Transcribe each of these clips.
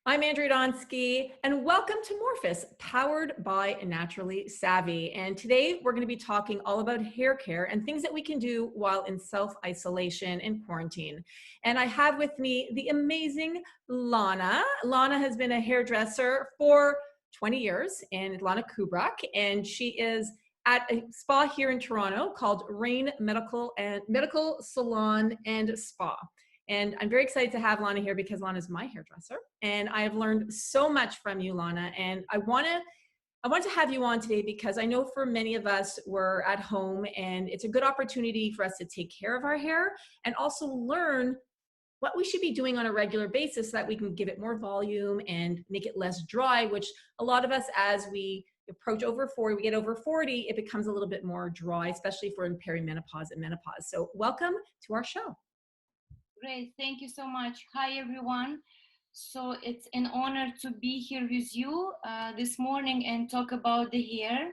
I'm Andrea Donsky, and welcome to Morphus, powered by Naturally Savvy. And today we're going to be talking all about hair care and things that we can do while in self-isolation and quarantine. And I have with me the amazing Lana. Lana has been a hairdresser for 20 years, and Lana Kubrak, and she is at a spa here in Toronto called Rain Medical Salon and Spa. And I'm very excited to have Lana here because Lana is my hairdresser. And I have learned so much from you, Lana. And I want to have you on today because I know for many of us, we're at home and it's a good opportunity for us to take care of our hair and also learn what we should be doing on a regular basis so that we can give it more volume and make it less dry, which a lot of us, as we approach over 40, we get over 40, it becomes a little bit more dry, especially if we're in perimenopause and menopause. So welcome to our show. Great, thank you so much. Hi, everyone. So it's an honor to be here with you this morning and talk about the hair.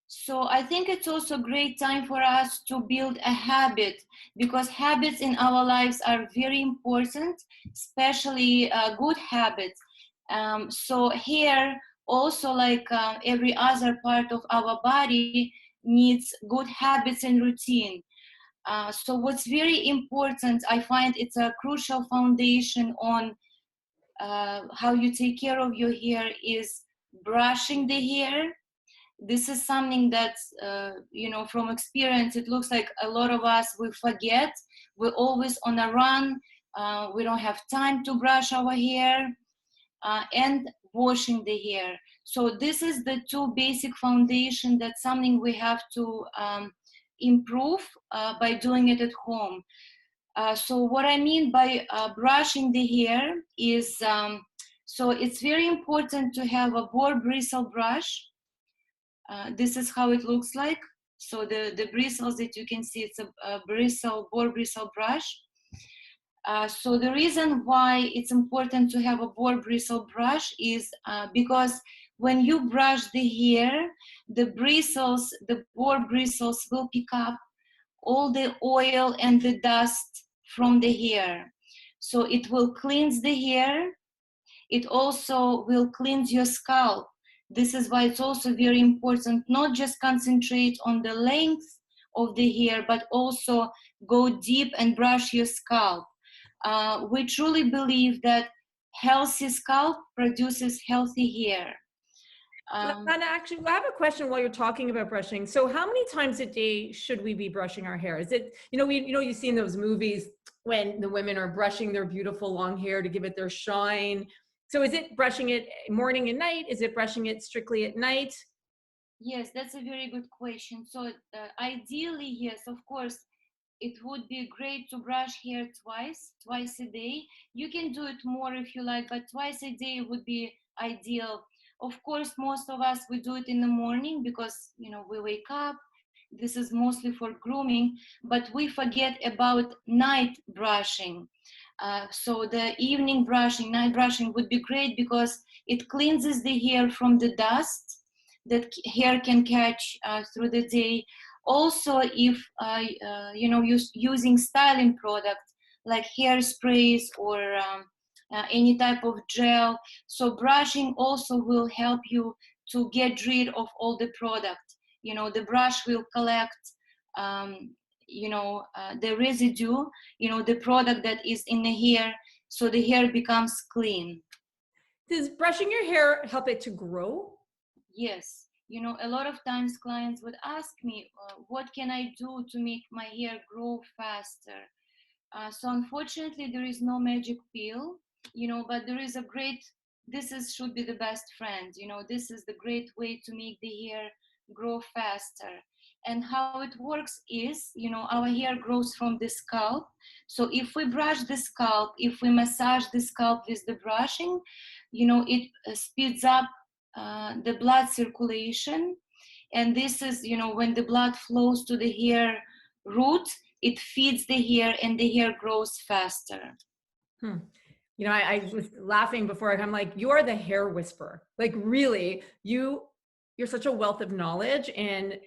So I think it's also a great time for us to build a habit because habits in our lives are very important, especially good habits. So hair also, like every other part of our body, needs good habits and routine. So what's very important, I find it's a crucial foundation on how you take care of your hair is brushing the hair. This is something that's, from experience, it looks like a lot of us, we forget. We're always on a run. We don't have time to brush our hair and washing the hair. So this is the two basic foundation. That's something we have to improve by doing it at home. So what I mean by brushing the hair is, so it's very important to have a boar bristle brush. This is how it looks like. So the bristles that you can see, it's a boar bristle brush. So the reason why it's important to have a boar bristle brush is because when you brush the hair, the boar bristles will pick up all the oil and the dust from the hair. So it will cleanse the hair. It also will cleanse your scalp. This is why it's also very important not just concentrate on the length of the hair, but also go deep and brush your scalp. We truly believe that healthy scalp produces healthy hair. And actually, I have a question while you're talking about brushing. So how many times a day should we be brushing our hair? Is it, you see in those movies when the women are brushing their beautiful long hair to give it their shine. So is it brushing it morning and night? Is it brushing it strictly at night? Yes, that's a very good question. So ideally, yes, of course, it would be great to brush hair twice a day. You can do it more if you like, but twice a day would be ideal. Of course, most of us, we do it in the morning because, we wake up. This is mostly for grooming, but we forget about night brushing. So the evening brushing, night brushing would be great because it cleanses the hair from the dust that hair can catch through the day. Also, if using styling products like hairsprays or any type of gel, so brushing also will help you to get rid of all the product. The brush will collect the residue, the product that is in the hair, so the hair becomes clean. Does brushing your hair help it to grow? Yes. A lot of times clients would ask me, what can I do to make my hair grow faster? So unfortunately, there is no magic pill, but there is should be the best friend. This is the great way to make the hair grow faster. And how it works is, our hair grows from the scalp. So if we brush the scalp, if we massage the scalp with the brushing, it speeds up the blood circulation. And this is, when the blood flows to the hair root, it feeds the hair and the hair grows faster. I was laughing before. I'm like, you're the hair whisperer. Like, really, you're such a wealth of knowledge. And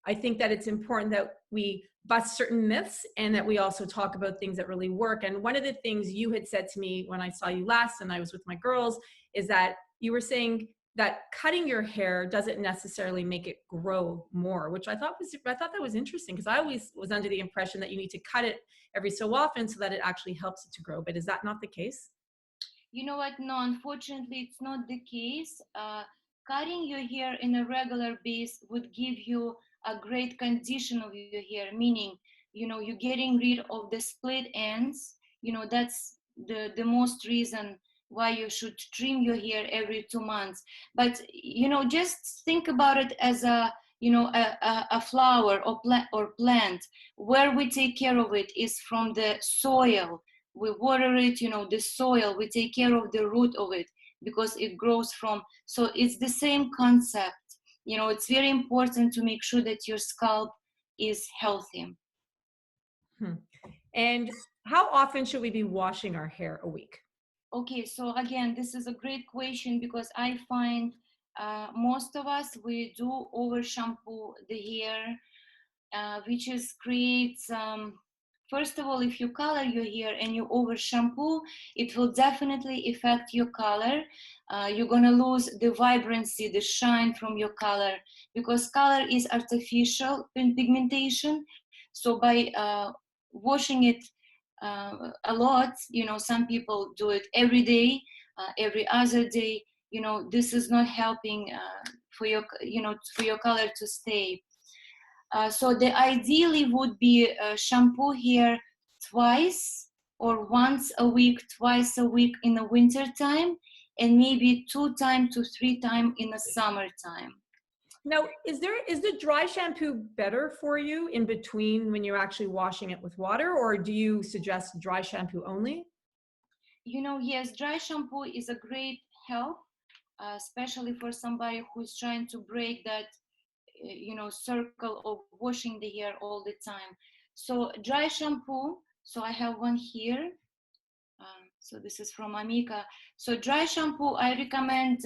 I think that it's important that we bust certain myths and that we also talk about things that really work. And one of the things you had said to me when I saw you last and I was with my girls is that you were saying that cutting your hair doesn't necessarily make it grow more, which I thought that was interesting, because I always was under the impression that you need to cut it every so often so that it actually helps it to grow. But is that not the case? You know what? No, unfortunately, it's not the case. Cutting your hair in a regular base would give you a great condition of your hair, meaning, you're getting rid of the split ends. That's the most reason why you should trim your hair every 2 months. But, just think about it as a flower or plant. Where we take care of it is from the soil. We water it, the soil, we take care of the root of it because it grows from, so it's the same concept. It's very important to make sure that your scalp is healthy. And how often should we be washing our hair a week? Okay, so again, this is a great question because I find most of us, we do over shampoo the hair, which creates, first of all, if you color your hair and you over shampoo, it will definitely affect your color. You're gonna lose the vibrancy, the shine from your color, because color is artificial pigmentation. So by washing it a lot, some people do it every day, every other day, this is not helping for your color to stay. So the ideally would be shampoo hair twice or once a week, twice a week in the winter time, and maybe 2 times to 3 times in the summertime. Now, is the dry shampoo better for you in between when you're actually washing it with water, or do you suggest dry shampoo only? Yes, dry shampoo is a great help, especially for somebody who's trying to break that circle of washing the hair all the time. So dry shampoo, so I have one here, so this is from Amika. So dry shampoo, I recommend,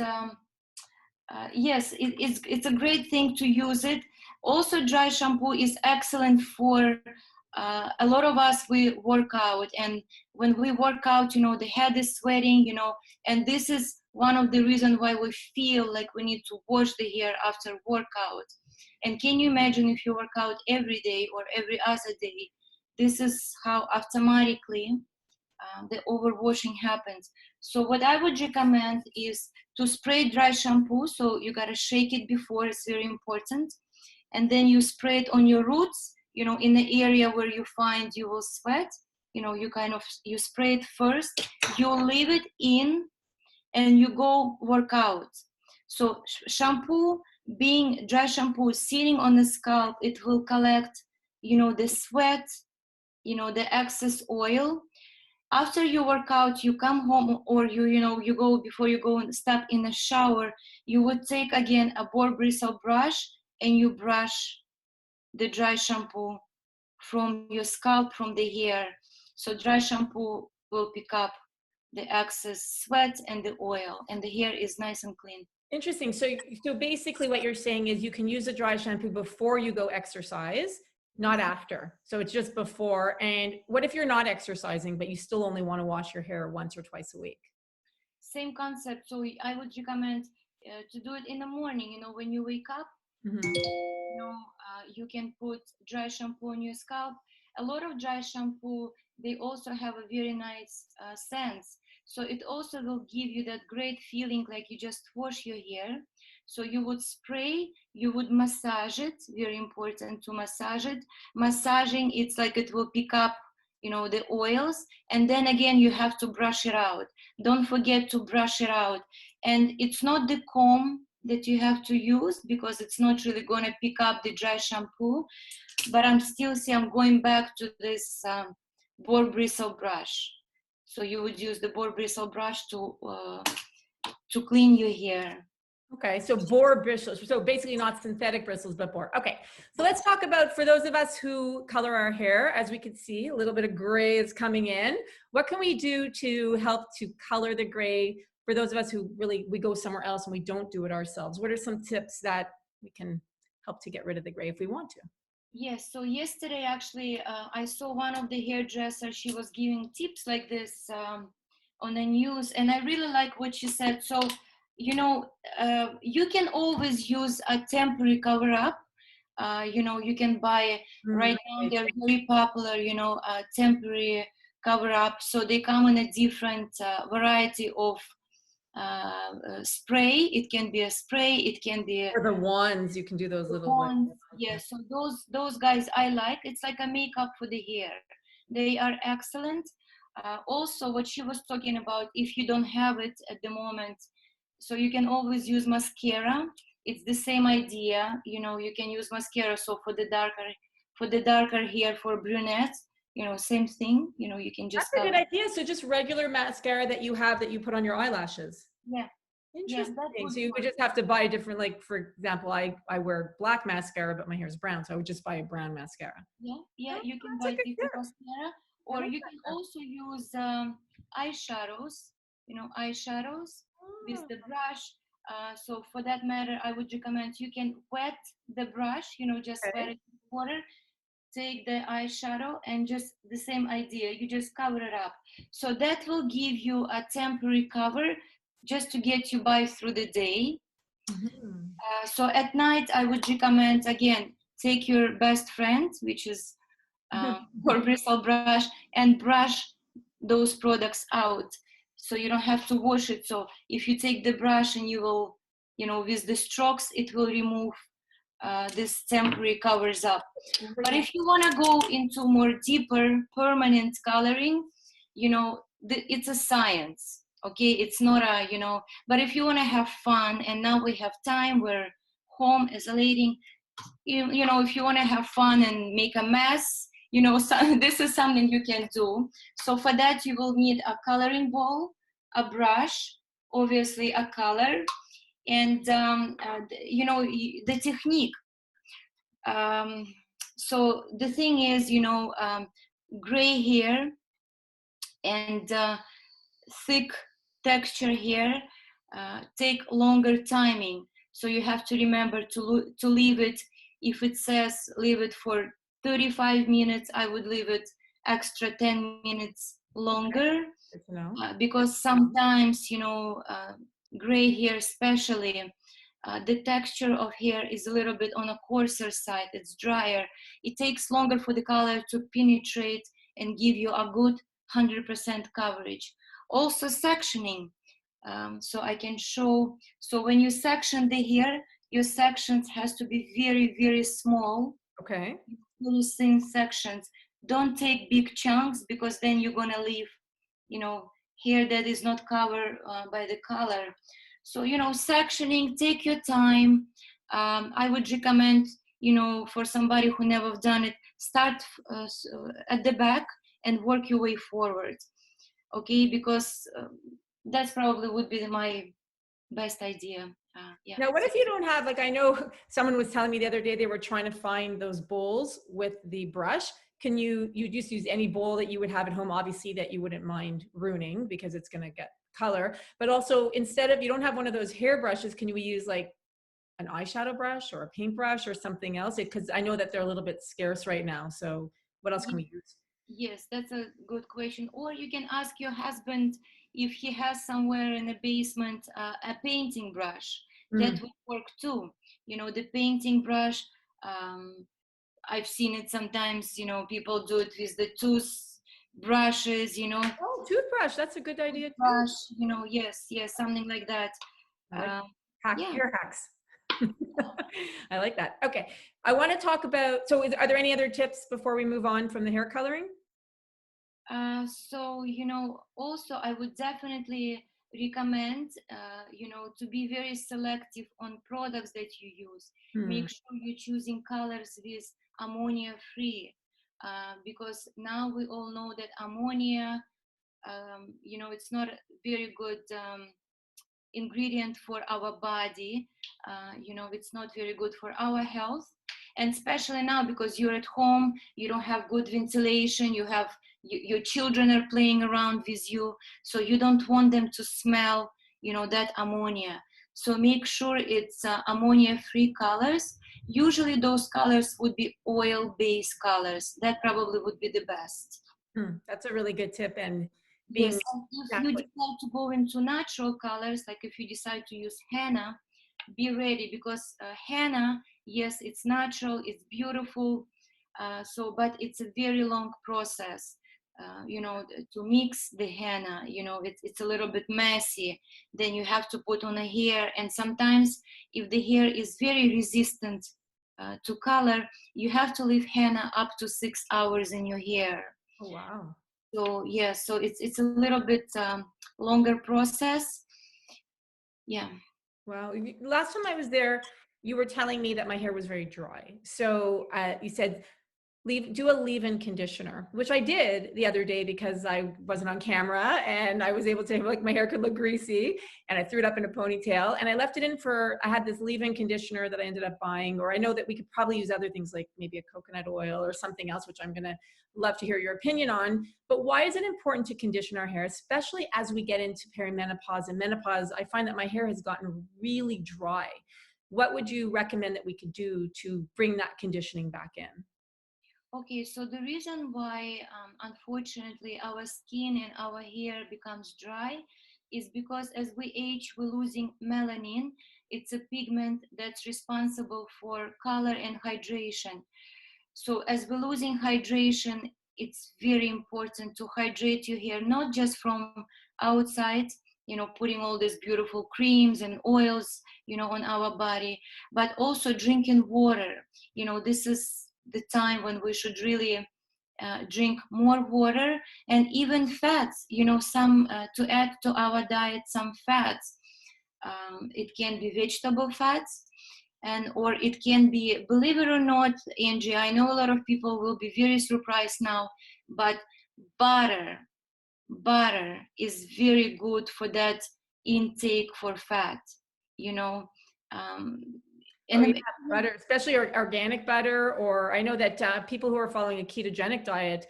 yes, it's a great thing to use it. Also, dry shampoo is excellent for a lot of us. We work out, and when we work out, the head is sweating, and this is one of the reasons why we feel like we need to wash the hair after workout. And can you imagine if you work out every day or every other day? This is how automatically the overwashing happens. So what I would recommend is to spray dry shampoo. So you gotta shake it before, it's very important. And then you spray it on your roots, in the area where you find you will sweat. You spray it first, you leave it in, and you go work out. So shampoo, being dry shampoo sitting on the scalp, it will collect, the sweat, the excess oil. After you work out, you come home, or you go, before you go and step in the shower, you would take again a boar bristle brush and you brush the dry shampoo from your scalp, from the hair. So dry shampoo will pick up the excess sweat and the oil, and the hair is nice and clean. Interesting. So basically what you're saying is you can use a dry shampoo before you go exercise, not after. So it's just before. And what if you're not exercising, but you still only want to wash your hair once or twice a week? Same concept. So I would recommend to do it in the morning, when you wake up. You can put dry shampoo on your scalp. A lot of dry shampoo, they also have a very nice scent. So it also will give you that great feeling like you just wash your hair. So you would spray, you would massage it, very important to massage it. Massaging, it's like it will pick up, the oils, and then again, you have to brush it out. Don't forget to brush it out. And it's not the comb that you have to use, because it's not really going to pick up the dry shampoo, but I'm going back to this boar bristle brush. So you would use the boar bristle brush to clean your hair. Okay, so boar bristles, so basically not synthetic bristles, but boar. Okay, so let's talk about, for those of us who color our hair, as we can see, a little bit of gray is coming in. What can we do to help to color the gray for those of us who we go somewhere else and we don't do it ourselves? What are some tips that we can help to get rid of the gray if we want to. Yes, so yesterday actually I saw one of the hairdressers, she was giving tips like this on the news, and I really like what she said. So, you know, you can always use a temporary cover up. You know, you can buy, right now they're very popular, you know, temporary cover up. So they come in a different variety of spray. It can be a spray, it can be Or the wands, you can do those little like. wands. Yeah, so those guys I like. It's like a makeup for the hair. They are excellent. Also, what she was talking about, if you don't have it at the moment, so you can always use mascara. It's the same idea, you know. You can use mascara. So for the darker hair, for brunettes, you know, same thing. You know, you can just That's a cover. good idea. So just regular mascara that you have that you put on your eyelashes. Yeah. Yeah, Interesting. that would So you would work. just have to buy a different, like for example, I wear black mascara, but my hair is brown, so I would just buy a brown mascara. Yeah, Oh, you can that's a buy good different tip. mascara, I or like you that can tip. also use eyeshadows, you know, eyeshadows with Oh, the brush. So for that matter, I would recommend you can wet the brush, you know, just wet okay. it with water, take the eyeshadow, and just the same idea, you just cover it up. So that will give you a temporary cover just to get you by through the day. Mhm. So at night, I would recommend, again, take your best friend, which is or bristle brush, and brush those products out. So you don't have to wash it. So if you take the brush and you will, you know, with the strokes, it will remove this temporary covers up. But if you want to go into more deeper permanent coloring, you know, it's a science. Okay, it's not a, you know, but if you want to have fun, and now we have time, we're home isolating, you know, if you want to have fun and make a mess, you know, so this is something you can do. So for that, you will need a coloring ball, a brush, obviously a color, and you know, the technique. So the thing is, you know, gray hair and thick texture hair take longer timing. So you have to remember to leave it. If it says leave it for 35 minutes, I would leave it extra 10 minutes longer, Good to know. because sometimes, you know, gray hair especially, the texture of hair is a little bit on a coarser side, it's drier. It takes longer for the color to penetrate and give you a good 100% coverage. Also sectioning, so I can show, so when you section the hair, your sections has to be very, very small, Okay. little thin sections. Don't take big chunks, because then you're gonna leave, you know, hair that is not covered by the color. So, you know, sectioning, take your time. I would recommend, you know, for somebody who never done it, start at the back and work your way forward. Okay, because that's probably would be my best idea. Yeah. Now, what if you don't have, like, I know someone was telling me the other day they were trying to find those bowls with the brush. Can you just use any bowl that you would have at home, obviously, that you wouldn't mind ruining because it's going to get color. But also, instead of, you don't have one of those hair brushes, can we use like an eyeshadow brush or a paintbrush or something else? Because I know that they're a little bit scarce right now. So what else can we use? Yes, that's a good question. Or you can ask your husband if he has somewhere in the basement a painting brush. That Mm. would work too. You know, the painting brush, I've seen it sometimes, you know, people do it with the tooth brushes, you know. Oh, toothbrush. That's a good idea too. Brush, you know, yes, yes, something like that. I like Um, yeah. hair hacks. I like that. Okay. I want to talk about, so are there any other tips before we move on from the hair coloring? So, you know, also I would definitely recommend, you know, to be very selective on products that you use. Hmm. Make sure you're choosing colors with ammonia free, because now we all know that ammonia, you know, it's not a very good ingredient for our body. You know, it's not very good for our health. And especially now, because you're at home, you don't have good ventilation, you have your children are playing around with you, so you don't want them to smell, you know, that ammonia. So make sure it's ammonia-free colors. Usually those colors would be oil-based colors. That probably would be the best. That's a really good tip. And being Yes, and if you exactly. decide to go into natural colors, like if you decide to use henna, be ready, because henna, yes, it's natural, it's beautiful, but it's a very long process. To mix the henna, it's a little bit messy. Then you have to put on a hair, and sometimes if the hair is very resistant to color, you have to leave henna up to 6 hours in your hair. Oh, wow. So yeah, so it's a little bit longer process. Yeah. Wow. Last time I was there, you were telling me that my hair was very dry. So you said do a leave-in conditioner, which I did the other day because I wasn't on camera and I was able to, like, my hair could look greasy, and I threw it up in a ponytail and I left it in I had this leave-in conditioner that I ended up buying, or I know that we could probably use other things like maybe a coconut oil or something else, which I'm going to love to hear your opinion on. But why is it important to condition our hair, especially as we get into perimenopause and menopause? I find that my hair has gotten really dry. What would you recommend that we could do to bring that conditioning back in? Okay, so the reason why, unfortunately, our skin and our hair becomes dry is because as we age, we're losing melanin. It's a pigment that's responsible for color and hydration. So as we're losing hydration, it's very important to hydrate your hair, not just from outside, putting all these beautiful creams and oils, on our body, but also drinking water. This is the time when we should really drink more water, and even fats, some to add to our diet some fats. It can be vegetable fats, or it can be, believe it or not, Angie, I know a lot of people will be very surprised now, but butter is very good for that intake for fat, um, Oh, yeah, and butter, especially organic butter, or I know that people who are following a ketogenic diet,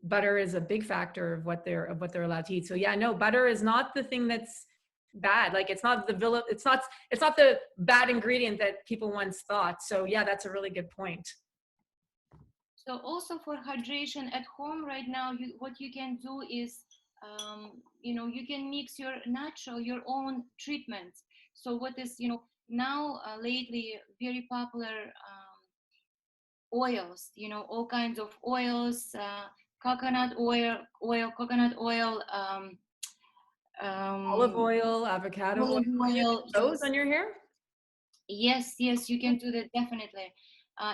butter is a big factor of what they're allowed to eat. So yeah, no, butter is not the thing that's bad. Like it's not it's not the bad ingredient that people once thought. So yeah, that's a really good point. So also for hydration at home right now, what you can do is, you can mix your own treatments. So what is, now lately very popular, oils, all kinds of oils, coconut oil, Olive um, oil, avocado oil. olive Do you oil, use those on your hair? Yes, you can do that definitely.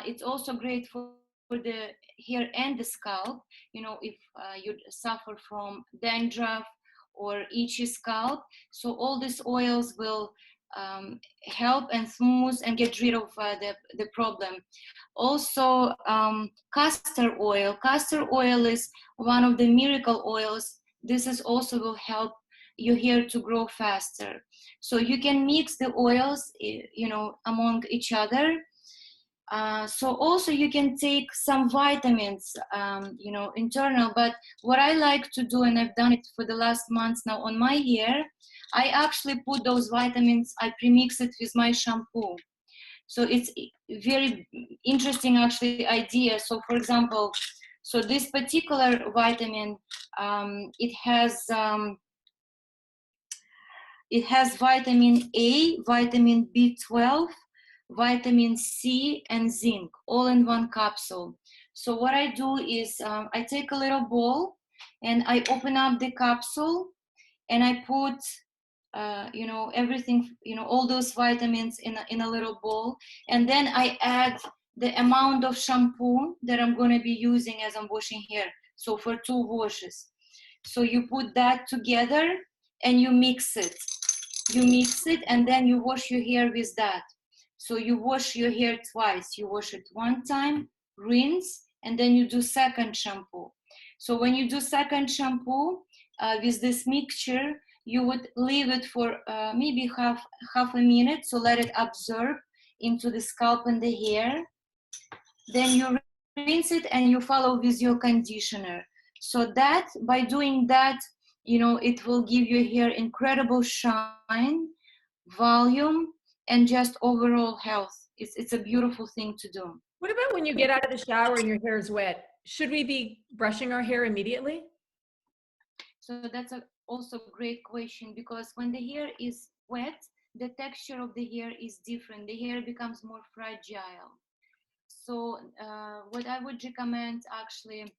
It's also great for the hair and the scalp. If you suffer from dandruff or itchy scalp, so all these oils will help and smooth and get rid of the problem. Also, castor oil. Castor oil is one of the miracle oils. This is also will help your hair to grow faster. So you can mix the oils, among each other. So also you can take some vitamins, internal. But what I like to do, and I've done it for the last months now on my hair, I actually put those vitamins, I premix it with my shampoo. So it's very interesting actually idea. So for example, so this particular vitamin, it has vitamin A, vitamin B12, vitamin C, and zinc, all in one capsule. So what I do is I take a little bowl and I open up the capsule and I put, everything, all those vitamins in a little bowl. And then I add the amount of shampoo that I'm going to be using as I'm washing hair. So for 2 washes. So you put that together and you mix it. And then you wash your hair with that. So you wash your hair twice. You wash it one time, rinse, and then you do second shampoo. So when you do second shampoo with this mixture, you would leave it for maybe half a minute. So let it absorb into the scalp and the hair. Then you rinse it and you follow with your conditioner. So that by doing that, it will give your hair incredible shine, volume, and just overall health. It's a beautiful thing to do. What about when you get out of the shower and your hair is wet? Should we be brushing our hair immediately? So that's also a great question, because when the hair is wet, the texture of the hair is different. The hair becomes more fragile. So what I would recommend, actually,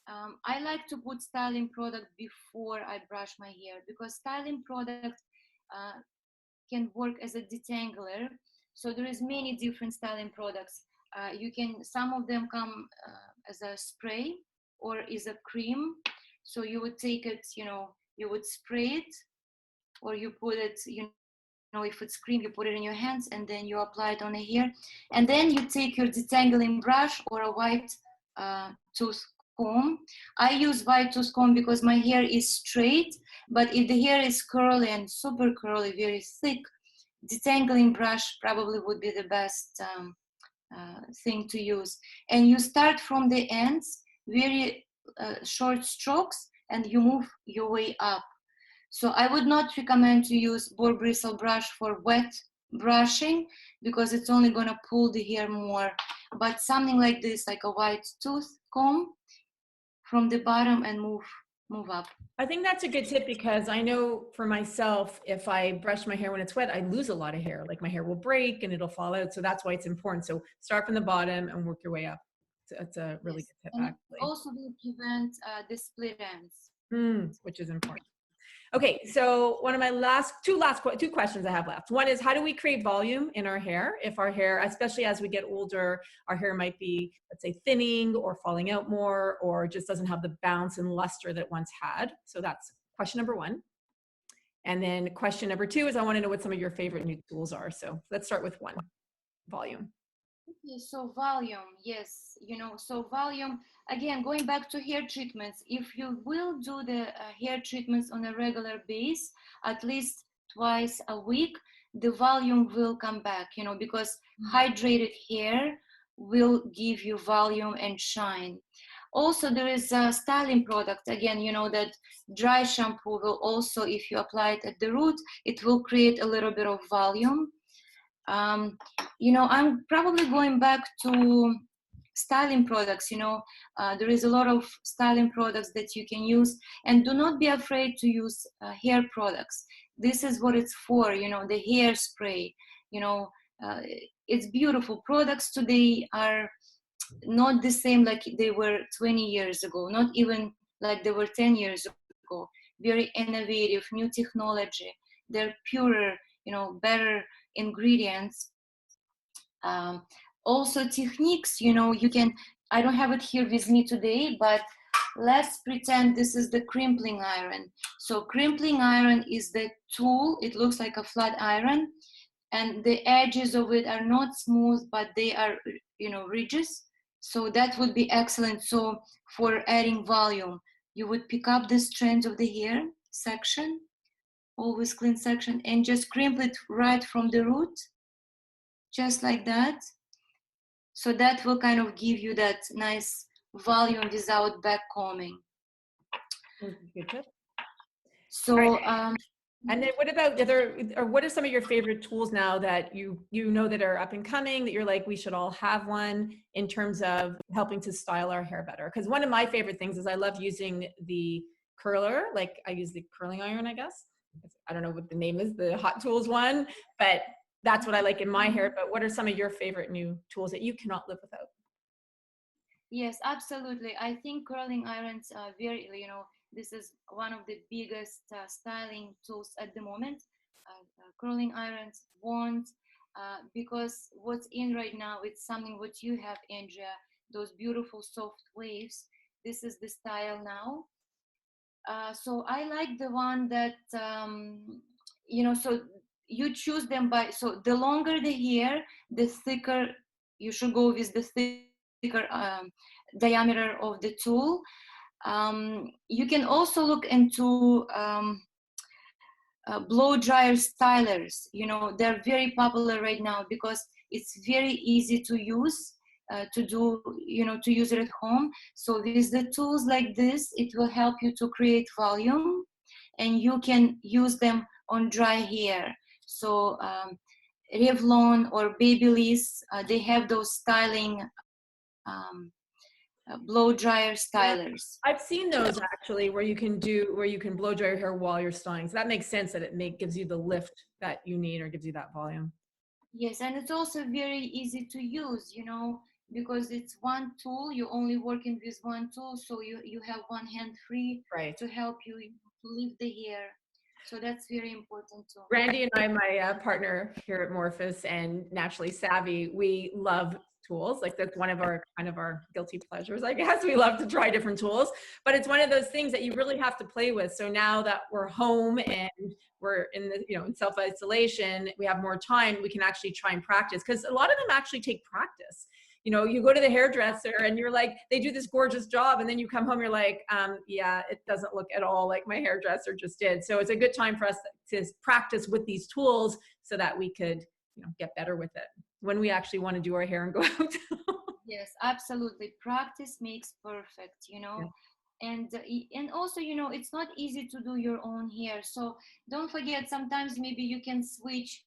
I like to put styling product before I brush my hair, because styling product uh, can work as a detangler. So there is many different styling products. Some of them come as a spray or is a cream. So you would take it, you would spray it, or you put it, if it's cream, you put it in your hands and then you apply it on the hair. And then you take your detangling brush or a white tooth comb. I use white tooth comb because my hair is straight, but if the hair is curly and super curly, very thick, detangling brush probably would be the best thing to use. And you start from the ends, very short strokes, and you move your way up. So I would not recommend to use boar bristle brush for wet brushing, because it's only gonna pull the hair more. But something like this, like a white tooth comb, from the bottom and move up. I think that's a good tip, because I know for myself, if I brush my hair when it's wet, I lose a lot of hair. Like my hair will break and it'll fall out. So that's why it's important. So start from the bottom and work your way up. So that's a really Yes. good tip, And it actually. also will prevent the split ends. Which is important. Okay, so one of my two questions I have left. One is, how do we create volume in our hair? If our hair, especially as we get older, our hair might be, let's say, thinning or falling out more, or just doesn't have the bounce and luster that it once had. So that's question number one. And then question number two is, I want to know what some of your favorite new tools are. So let's start with one, volume. Okay, so volume, yes, so volume, again, going back to hair treatments, if you will do the hair treatments on a regular base, at least twice a week, the volume will come back, because hydrated hair will give you volume and shine. Also, there is a styling product, again, that dry shampoo will also, if you apply it at the root, it will create a little bit of volume. I'm probably going back to styling products. There is a lot of styling products that you can use, and do not be afraid to use hair products. This is what it's for, the hairspray. It's beautiful. Products today are not the same like they were 20 years ago, not even like they were 10 years ago. Very innovative, new technology. They're purer, better ingredients. Also techniques, you can, I don't have it here with me today, but let's pretend this is the crimpling iron. So crimpling iron is the tool. It looks like a flat iron, and the edges of it are not smooth, but they are, ridges. So that would be excellent. So for adding volume, you would pick up the strands of the hair section, always clean section, and just crimp it right from the root, just like that. So that will kind of give you that nice volume without back combing. Good tip. So, and then what about what are some of your favorite tools now that you know that are up and coming, that you're like, we should all have one, in terms of helping to style our hair better? Because one of my favorite things is I love using the curler. Like I use the curling iron, I guess. I don't know what the name is, the Hot Tools one, but that's what I like in my hair. But what are some of your favorite new tools that you cannot live without? yes, absolutely. I think curling irons are very, this is one of the biggest styling tools at the moment. Curling irons, wands, because what's in right now, it's something what you have, Andrea, those beautiful soft waves. This is the style now. So I like the one that, so you choose them by, so the longer the hair, the thicker, you should go with the thicker diameter of the tool. You can also look into blow dryer stylers. They're very popular right now because it's very easy to use. To use it at home. So with the tools like this, it will help you to create volume, and you can use them on dry hair. So Revlon or Babyliss, they have those styling blow dryer Yeah. stylers. I've seen those actually where you can blow dry your hair while you're styling. So that makes sense that gives you the lift that you need or gives you that volume. Yes, and it's also very easy to use, you know, because it's one tool. You're only working with one tool, so you have one hand free Right. to help you to leave the hair. So that's very important too. Randy and I, my partner here at Morphus and Naturally Savvy, we love tools. Like that's one of our kind of our guilty pleasures, I guess. We love to try different tools, but it's one of those things that you really have to play with. So now that we're home and we're in the, in self-isolation, we have more time, we can actually try and practice, because a lot of them actually take practice. You go to the hairdresser and you're like, they do this gorgeous job. And then you come home, you're like, yeah, it doesn't look at all like my hairdresser just did. So it's a good time for us to practice with these tools so that we could, get better with it when we actually want to do our hair and go out. Yes, absolutely. Practice makes perfect, Yeah. and also, it's not easy to do your own hair. So don't forget, sometimes maybe you can switch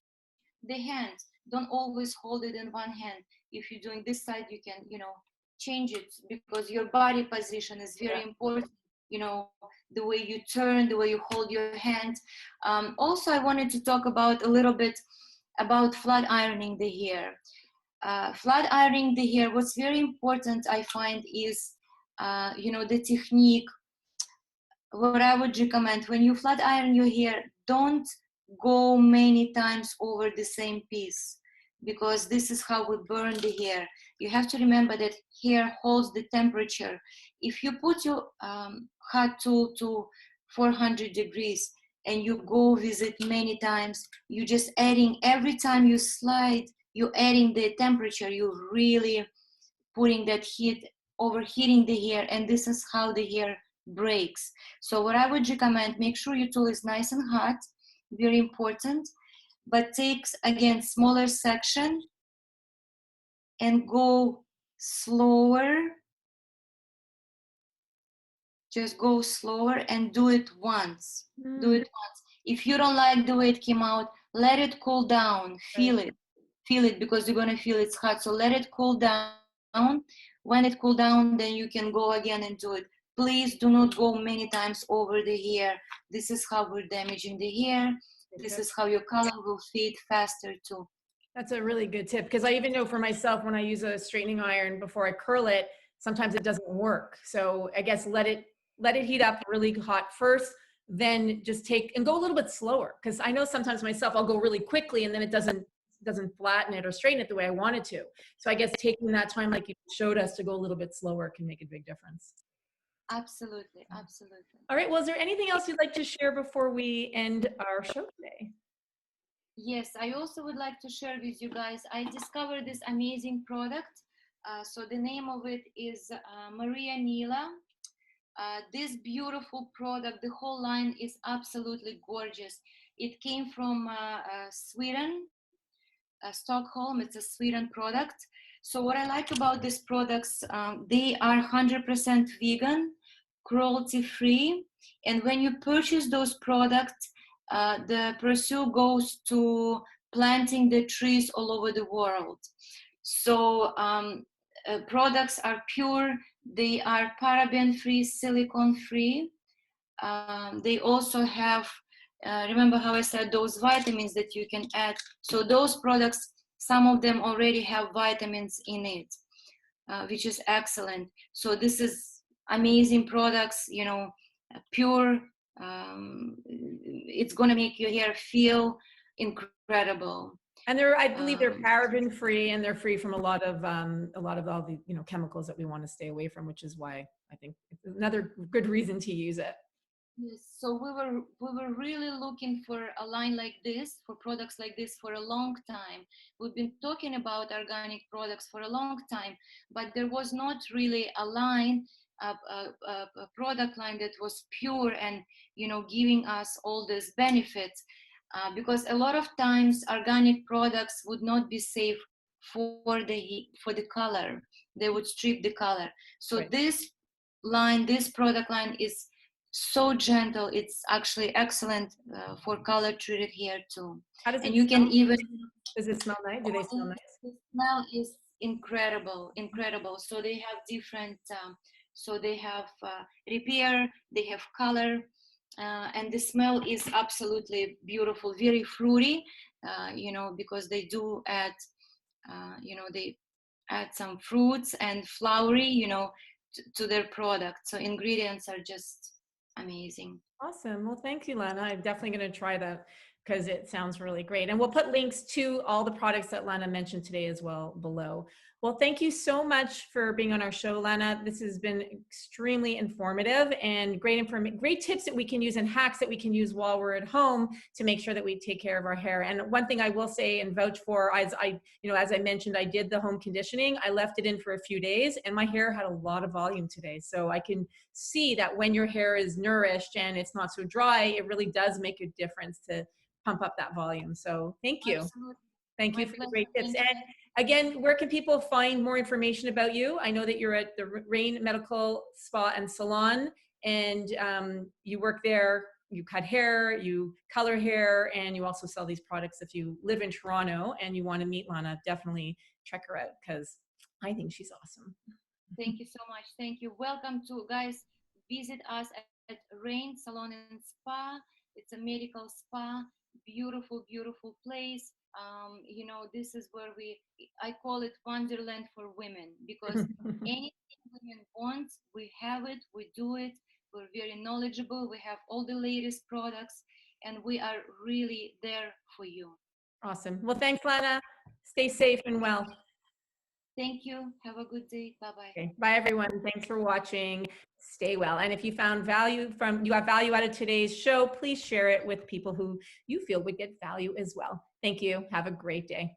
the hands. Don't always hold it in one hand. If you're doing this side, you can, change it, because your body position is very important. The way you turn, the way you hold your hand. Also, I wanted to talk about a little bit about flat ironing the hair. Flat ironing the hair, what's very important, I find, is, the technique. What I would recommend, when you flat iron your hair, don't go many times over the same piece, because this is how we burn the hair. You have to remember that hair holds the temperature. If you put your hot tool to 400 degrees and you go with it many times, you just adding, every time you slide, you're adding the temperature, you're really putting that heat, overheating the hair, and this is how the hair breaks. So what I would recommend, make sure your tool is nice and hot, very important, but takes, again, smaller section and go slower. Just go slower and do it once. Do it once. If you don't like the way it came out, let it cool down. Feel it, because you're gonna feel it's hot. So let it cool down. When it cool down, then you can go again and do it. Please do not go many times over the hair. This is how we're damaging the hair. This is how your color will fade faster too. That's a really good tip, because I even know for myself, when I use a straightening iron before I curl it, sometimes it doesn't work. So I guess let it heat up really hot first, then just take and go a little bit slower. Because I know sometimes myself, I'll go really quickly and then it doesn't flatten it or straighten it the way I want it to. So I guess taking that time, like you showed us, to go a little bit slower can make a big difference. Absolutely, absolutely. All right. Well, is there anything else you'd like to share before we end our show today? Yes, I also would like to share with you guys, I discovered this amazing product. So the name of it is Maria Nila. This beautiful product, the whole line is absolutely gorgeous. It came from Sweden, Stockholm. It's a Sweden product. So what I like about these products, they are 100% vegan, cruelty-free. And when you purchase those products, the pursuit goes to planting the trees all over the world. So products are pure, they are paraben-free, silicone-free. They also have, remember how I said those vitamins that you can add. So those products, some of them already have vitamins in it, which is excellent. So this is amazing products, pure. It's going to make your hair feel incredible. And I believe they're paraben free, and they're free from a lot of all the chemicals that we want to stay away from, which is why I think it's another good reason to use it. Yes, so we were really looking for a line like this, for products like this, for a long time. We've been talking about organic products for a long time, but there was not really a line, a product line that was pure and giving us all these benefits. Because a lot of times organic products would not be safe for the color. They would strip the color. So this product line is So gentle. It's actually excellent for color treated hair too. How does And it you can smell? even, Does it smell nice? Do they smell nice? the smell is incredible, incredible. So they have different, so they have repair, they have color, and the smell is absolutely beautiful, very fruity, because they do add, they add some fruits and flowery, to their product. So ingredients are just amazing. Awesome. Well, thank you, Lana. I'm definitely going to try that because it sounds really great. And we'll put links to all the products that Lana mentioned today as well below. Well, thank you so much for being on our show, Lana. This has been extremely informative and great tips that we can use and hacks that we can use while we're at home to make sure that we take care of our hair. And one thing I will say and vouch for, as I mentioned, I did the home conditioning. I left it in for a few days and my hair had a lot of volume today. So I can see that when your hair is nourished and it's not so dry, it really does make a difference to pump up that volume. So thank you. Absolutely. Thank you My for the pleasure. great tips. Thank And again, where can people find more information about you? I know that you're at the Rain Medical Spa and Salon, and you work there. You cut hair, you color hair, and you also sell these products. If you live in Toronto and you want to meet Lana, definitely check her out because I think she's awesome. Thank you so much. Thank you. Welcome to, guys, visit us at Rain Salon and Spa. It's a medical spa, beautiful, beautiful place. This is where I call it Wonderland for women because anything women want, we have it, we do it. We're very knowledgeable. We have all the latest products and we are really there for you. Awesome. Well, thanks, Lana. Stay safe and well. Thank you. Have a good day. Bye-bye. Okay. Bye, everyone. Thanks for watching. Stay well. And if you found you have value out of today's show, please share it with people who you feel would get value as well. Thank you. Have a great day.